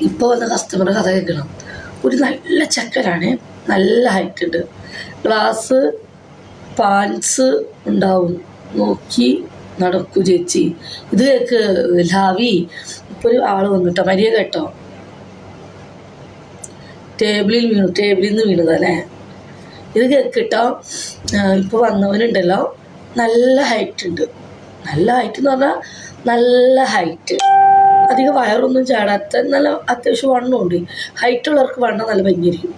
ഇപ്പോൾ വന്ന കസ്റ്റമർ കഥ കേൾക്കണം. ഒരു നല്ല ചക്കരാണ്, നല്ല ഹൈറ്റ് ഉണ്ട്, ഗ്ലാസ് പാൻസ് ഉണ്ടാവും, നോക്കി നടക്കൂ ചേച്ചി. ഇത് കേൾക്ക് ലാവി. ഇപ്പോൾ ഒരു ആൾ വന്നിട്ടോ, മരിയ കേട്ടോ, ടേബിളിൽ നിന്ന് വീണതല്ലേ. ഇത് കേട്ടോ, ഇപ്പോൾ വന്നവനുണ്ടല്ലോ, നല്ല ഹൈറ്റ് ഉണ്ട്. നല്ല ഹൈറ്റ് എന്ന് പറഞ്ഞാൽ നല്ല ഹൈറ്റ്, അധികം വയറൊന്നും ചാടാത്ത, നല്ല അത്യാവശ്യം വണ്ണമുണ്ട്. ഹൈറ്റുള്ളവർക്ക് വണ്ണം നല്ല ഭംഗിയായിരിക്കും.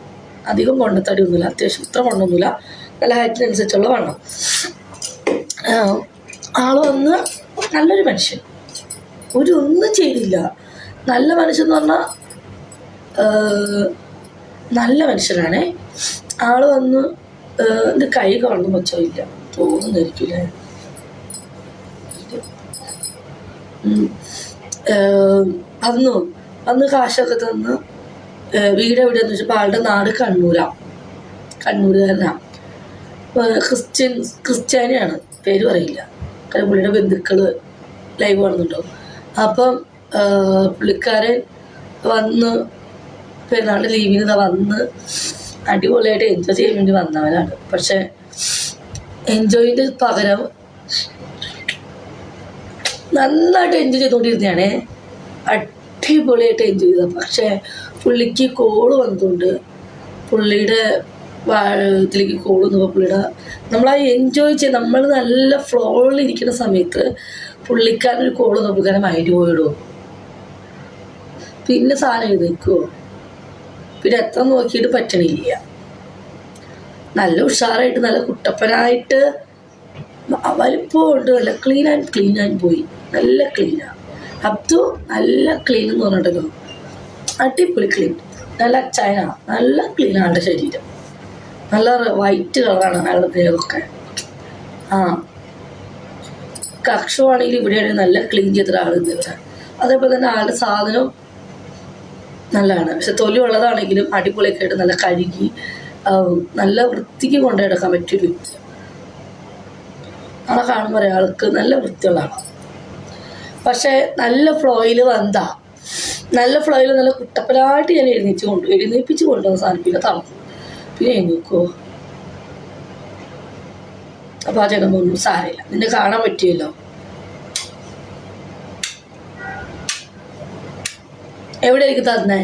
അധികം കൊണ്ടത്തടി ഒന്നുമില്ല, അത്യാവശ്യം ഇത്ര വണ്ണമൊന്നുമില്ല, നല്ല ഹൈറ്റിനനുസരിച്ചുള്ള വണ്ണം. ആൾ വന്ന് നല്ലൊരു മനുഷ്യൻ, ഒന്നും ചെയ്തില്ല. നല്ല മനുഷ്യൻ എന്ന് പറഞ്ഞാൽ നല്ല മനുഷ്യനാണേ. ആൾ വന്ന് എൻ്റെ കൈ കാണുന്ന മെച്ചമില്ല തോന്നുന്നിരിക്കില്ലേ. അന്ന് കാശൊക്കെ തന്ന് വീട് എവിടെയാന്ന് വെച്ചപ്പോൾ ആളുടെ നാട് കണ്ണൂരുകാരനാണ്. ക്രിസ്ത്യാനിയാണ്, പേര് പറയില്ല, കാരണം പുള്ളിയുടെ ബന്ധുക്കൾ ലൈവ് കാണുന്നുണ്ടാവും. അപ്പം പുള്ളിക്കാരൻ വന്ന് പെരുന്നാളുടെ ലീവിന് വന്ന് അടിപൊളിയായിട്ട് എൻജോയ് ചെയ്യാൻ വേണ്ടി വന്നവനാണ്. പക്ഷെ എൻജോയിൻ്റെ പകരം നന്നായിട്ട് എൻജോയ് ചെയ്തുകൊണ്ടിരുന്നതാണേ, അടിപൊളിയായിട്ട് എൻജോയ് ചെയ്തത്. പക്ഷേ പുള്ളിക്ക് കോള് വന്നുകൊണ്ട് പുള്ളിയുടെ ഇതിലേക്ക് കോള് വന്നപ്പോൾ പുള്ളിയുടെ നമ്മളാ എൻജോയ് ചെയ്ത് നമ്മൾ നല്ല ഫ്ലോയിലിരിക്കുന്ന സമയത്ത് പുള്ളിക്കാരനൊരു കോള് വന്നപ്പോൾ കാരണം മൈൻഡ് പോയിടുമോ, പിന്നെ സാധനം എഴുന്നേക്കുമോ, പിന്നെ എത്ര നോക്കിയിട്ട് പറ്റണില്ല. നല്ല ഉഷാറായിട്ട് നല്ല കുട്ടപ്പനായിട്ട് വലിപ്പമുണ്ട്, നല്ല ക്ലീൻ പോയി, നല്ല ക്ലീനാണ്. അബ്ദു നല്ല ക്ലീൻ എന്ന് പറഞ്ഞിട്ടല്ലോ, അടിപൊളി ക്ലീൻ, നല്ല ചൈന, നല്ല ക്ലീനാണ് ആളുടെ ശരീരം, നല്ല വൈറ്റ് കളറാണ് അയാളുടെ ദേഹമൊക്കെ. കക്ഷമാണെങ്കിൽ ഇവിടെയാണ് നല്ല ക്ലീൻ ചെയ്ത ആളുണ്ട് ഇവിടെ. അതേപോലെ തന്നെ ആളുടെ സാധനം നല്ലതാണ്. പക്ഷെ തൊലി ഉള്ളതാണെങ്കിലും അടിപൊളിയൊക്കെ ആയിട്ട് നല്ല കഴുകി നല്ല വൃത്തിക്ക് കൊണ്ടുനടക്കാൻ പറ്റിയൊരു വ്യക്തി. ആളെ കാണുമ്പോൾ ഒരാൾക്ക് നല്ല വൃത്തിയുള്ള ആളാണ്. പക്ഷേ നല്ല ഫ്ലോയിൽ നല്ല ഫ്ലോയിൽ നല്ല കുട്ടപ്പനായിട്ട് ഞാൻ എഴുന്നേൽപ്പിച്ച് കൊണ്ടുവന്ന സാധനം പിന്നെ തളർന്നു, പിന്നെ എഴുന്നേക്കുമോ. അപ്പോൾ ആ ജനമൊന്നും സാരമില്ല, നിന്നെ കാണാൻ പറ്റിയല്ലോ. എവിടെ എനിക്ക് തന്നേ,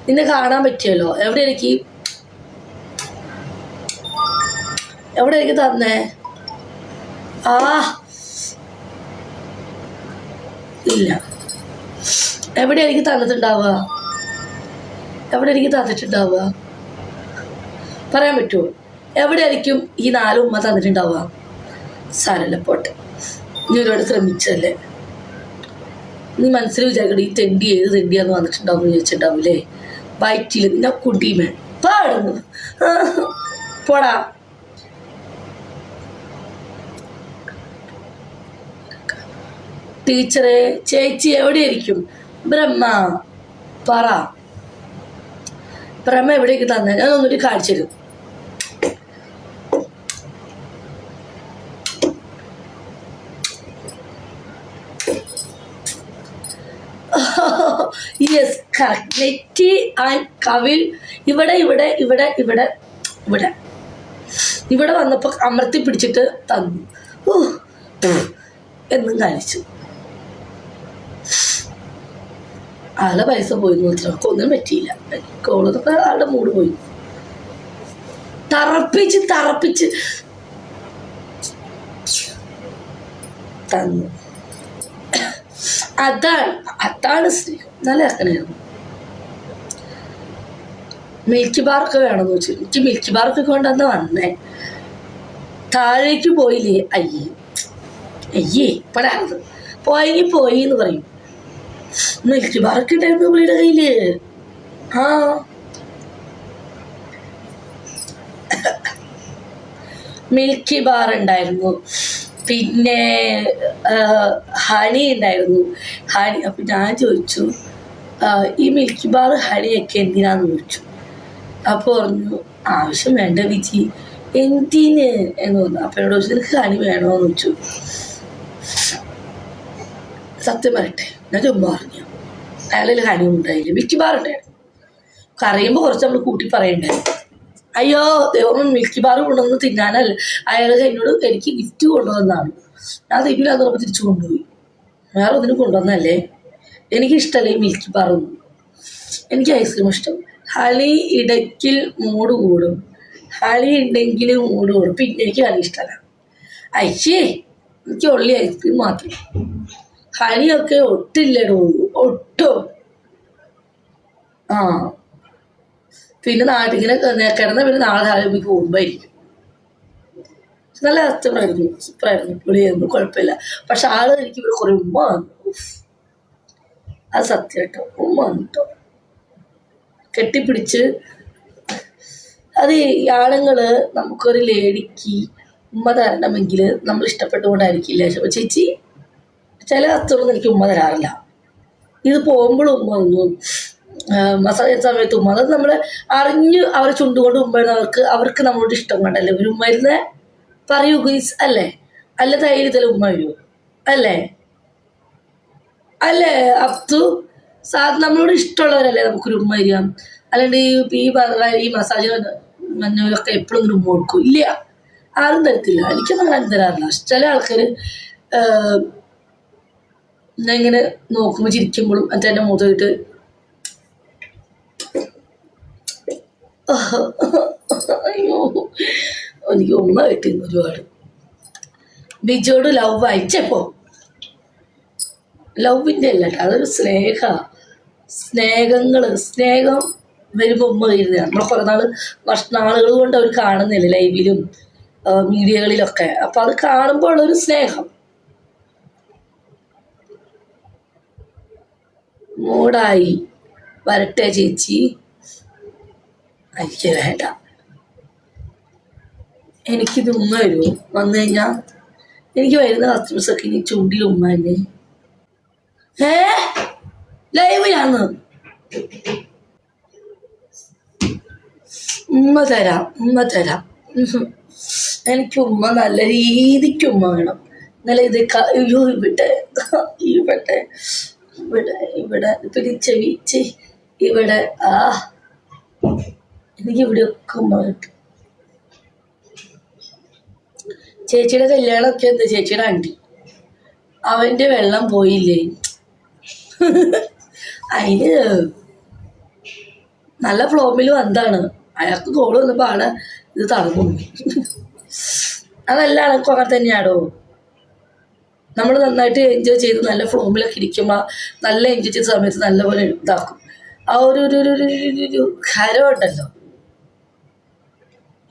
നിന്നെ കാണാൻ പറ്റിയല്ലോ, എവിടെ എനിക്ക് തന്നേ. ഇല്ല, എവിടെ എനിക്ക് തന്നിട്ടുണ്ടാവുക, പറയാൻ പറ്റുമോ? എവിടെ ആയിരിക്കും ഈ 4 ഉമ്മ തന്നിട്ടുണ്ടാവുക? സാരല്ല, പോട്ടെ, നീ ഒരുപാട് ശ്രമിച്ചല്ലേ. നീ മനസ്സിൽ വിചാരിക്കട്ടെ, ഈ തെണ്ടി ഏത് തെണ്ടിയാന്ന് വന്നിട്ടുണ്ടാവും എന്ന് ചോദിച്ചിട്ടുണ്ടാവൂലേ. വയറ്റിൽ നിന്നെ കുട്ടിമേ പാടുന്നു, പോടാ. ടീച്ചറെ, ചേച്ചി എവിടെയായിരിക്കും? ബ്രഹ്മ പറ, ബ്രഹ്മ എവിടേക്ക് തന്നെ, ഞാൻ ഒന്നുകൂടി കാണിച്ചു തരും. Yes, correct. നെറ്റി ആൻഡ് കവിൾ ഇവിടെ വന്നപ്പോൾ അമർത്തി പിടിച്ചിട്ട് തന്നു എന്നും കാണിച്ചു. ആളുടെ പൈസ പോയി നോക്കി, ഒന്നും പറ്റിയില്ല. കോളതൊക്കെ ആളുടെ മൂഡ് പോയി. തറപ്പിച്ച് തന്നു. അതാണ് സ്നേഹം. നല്ല ഇറക്കണായിരുന്നു. മിൽക്കി ബാർക്ക് വേണമെന്ന് വെച്ചു. എനിക്ക് മിൽക്കി ബാർക്ക് കൊണ്ടുവന്ന് വന്നേ, താഴേക്ക് പോയില്ലേ. അയ്യേ പടാത് പോയി എന്ന് പറയും. മിൽക്കി ബാർക്ക് ഉണ്ടായിരുന്നു പുള്ളിയുടെ കയ്യില്. മിൽക്കി ബാർ ഉണ്ടായിരുന്നു, പിന്നെ ഹണി ഉണ്ടായിരുന്നു. അപ്പം ഞാൻ ചോദിച്ചു, ഈ മിൽക്കി ബാർ ഹണിയൊക്കെ എന്തിനാന്ന് ചോദിച്ചു. അപ്പോൾ പറഞ്ഞു, ആവശ്യം വേണ്ട വിജി, എന്തിന് എന്ന് പറഞ്ഞു. അപ്പം എന്നോട് ചോദിച്ചു, നിനക്ക് ഹണി വേണോന്ന് ചോദിച്ചു. സത്യം പറയട്ടെ, ഞാൻ ചുമ്മാ പറഞ്ഞു. അയാളിൽ ഹണിയും ഉണ്ടായില്ല, മിൽക്കി ബാർ ഉണ്ടായിരുന്നു. കറിയുമ്പോൾ കുറച്ച് നമ്മൾ കൂട്ടി പറയണ്ടേ. അയ്യോ ദൈവം മിൽക്കി ബാർ കൊണ്ടുവന്ന് തിന്നാനല്ല, അയാൾ എന്നോട് എനിക്ക് ഗിഫ്റ്റ് കൊണ്ടുവന്നതാണ്. ഞാൻ തിന്നില്ലാന്ന് പറഞ്ഞപ്പോൾ തിരിച്ചു കൊണ്ടുപോയി. വേറെ ഒന്നിനും കൊണ്ടുവന്നല്ലേ. എനിക്കിഷ്ടമല്ല ഈ മിൽക്കി ബാറൊന്നും. എനിക്ക് ഐസ്ക്രീം ഇഷ്ടം. ഹണി ഇടയ്ക്കിൽ മൂട് കൂടും, ഹണി ഉണ്ടെങ്കിൽ മൂട് കൂടും. പിന്നെ എനിക്ക് ഹണി ഇഷ്ടമല്ല. അയ്യേ എനിക്ക് ഉള്ളി ഐസ്ക്രീം മാത്രം. ഹണിയൊക്കെ ഒട്ടില്ലടോ, ഒട്ടോ. ആ പിന്നെ നാട്ടിങ്ങനെ കിടന്ന പിന്നെ നാളെ രാവിലെ പോകുമ്പോഴായിരിക്കും. നല്ല കസ്റ്റമറായിരുന്നു, സൂപ്പറായിരുന്നു, പുള്ളിയായിരുന്നു, കുഴപ്പമില്ല. പക്ഷെ ആള് എനിക്ക് ഇവിടെ കുറേ ഉമ്മ വന്നു. അത് സത്യം കേട്ടോ, ഉമ്മ വന്നു കേട്ടോ, കെട്ടിപ്പിടിച്ച്. അത് ഈ ആണുങ്ങള് നമുക്കൊരു ലേഡിക്ക് ഉമ്മ തരണമെങ്കിൽ നമ്മൾ ഇഷ്ടപ്പെട്ടുകൊണ്ടായിരിക്കില്ല. ചേച്ചി ചില കസ്റ്റമറൊന്നും എനിക്ക് ഉമ്മ തരാറില്ല. ഇത് പോകുമ്പോഴും ഉമ്മ തന്നു, മസാല സമയത്ത് ഉമ്മ. അത് നമ്മൾ അറിഞ്ഞ് അവരെ ചുണ്ടുകൊണ്ട് ഉമ്മ അവർക്ക് നമ്മളോട് ഇഷ്ടം കൊണ്ടല്ലേ ഒരു ഉമ്മ ഇരുന്ന് പറയൂ ഗുയിസ് അല്ലേ? അല്ല ധൈര്യത്തിൽ ഉമ്മ വരൂ അല്ലേ? അല്ലേ അബ്ദു? നമ്മളോട് ഇഷ്ടമുള്ളവരല്ലേ നമുക്കൊരു ഉമ്മ വരിക. അല്ലാണ്ട് ഈ മസാജ് മഞ്ഞൊക്കെ എപ്പോഴും ഒരു ഉമ്മ കൊടുക്കും ഇല്ല, ആരും തരത്തില്ല. എനിക്കൊന്നും അങ്ങനെ തരാറില്ല. ചില ആൾക്കാർ ഞാൻ ഇങ്ങനെ നോക്കുമ്പോൾ ചിരിക്കുമ്പോഴും എൻ്റെ മുഖത്ത് അയ്യോ എനിക്ക് ഉമ്മ കിട്ടിയിരുന്നു ഒരുപാട്. ബിജോട് ലവ് അയച്ചപ്പോ ലവിൻ്റെ അല്ല, അതൊരു സ്നേഹം വരുമ്പോൾ ഉമ്മ കരുതുക. നമ്മളെ കുറേ നാളുകൾ കൊണ്ട് അവർ കാണുന്നില്ല ലൈവിലും മീഡിയകളിലൊക്കെ. അപ്പം അത് കാണുമ്പോൾ ഉള്ളൊരു സ്നേഹം. മൂടായി വരട്ടെ ചേച്ചി, എനിക്ക് വേണ്ട. എനിക്കിത് ഉമ്മ വരുമോ? വന്നു കഴിഞ്ഞാൽ എനിക്ക് വരുന്ന കസ്റ്റമേഴ്സൊക്കെ ഇനി ചുണ്ടിൽ ഉമ്മ തന്നെ. ലൈവിലാന്ന് ഉമ്മ തരാം. എനിക്ക് ഉമ്മ നല്ല രീതിക്ക് ഉമ്മ വേണം. ഇന്നലെ ഇത് അയ്യോ ഇവിടെ പിന്നെ ചെവി ഇവിടെ എനിക്ക് ഇവിടെയൊക്കെ ഉമ്മ കിട്ടും. ചേച്ചിയുടെ കല്യാണമൊക്കെ എന്താ ചേച്ചിയുടെ ആൻറ്റി, അവൻ്റെ വെള്ളം പോയില്ലേ? അതിന് നല്ല ഫ്ലോമിൽ വന്നതാണ്. അയാൾക്ക് കോള് വന്നപ്പോൾ ആളെ ഇത് തടഞ്ഞു. അതെല്ലാം ആൾക്കും അങ്ങനെ തന്നെയാണോ? നമ്മൾ നന്നായിട്ട് എൻജോയ് ചെയ്ത് നല്ല ഫ്ലോമിലൊക്കെ ഇരിക്കുമ്പോൾ നല്ല എൻജോയ് ചെയ്ത സമയത്ത് നല്ലപോലെ ഇതാക്കും. ആ ഒരു ഖരം ഉണ്ടല്ലോ,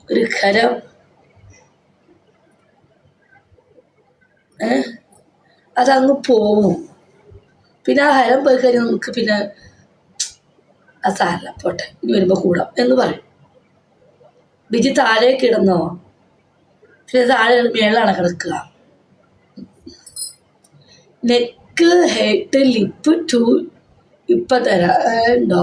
ഒരു ഖരം. അതങ്ങ് പോവും. പിന്നെ ആ ഹരം പോയി കഴിഞ്ഞാൽ നമുക്ക് പിന്നെ ആ സാരല്ല പോട്ടെ, ഇനി വരുമ്പോൾ കൂടാം എന്ന് പറയും. ബിജി താഴെ കിടന്നോ? പിന്നെ താഴെ മേളാണ് കിടക്കുക. നെക്ക് ഹെഡ് ലിപ്പ് ടു ഇപ്പം തരാം ഉണ്ടോ?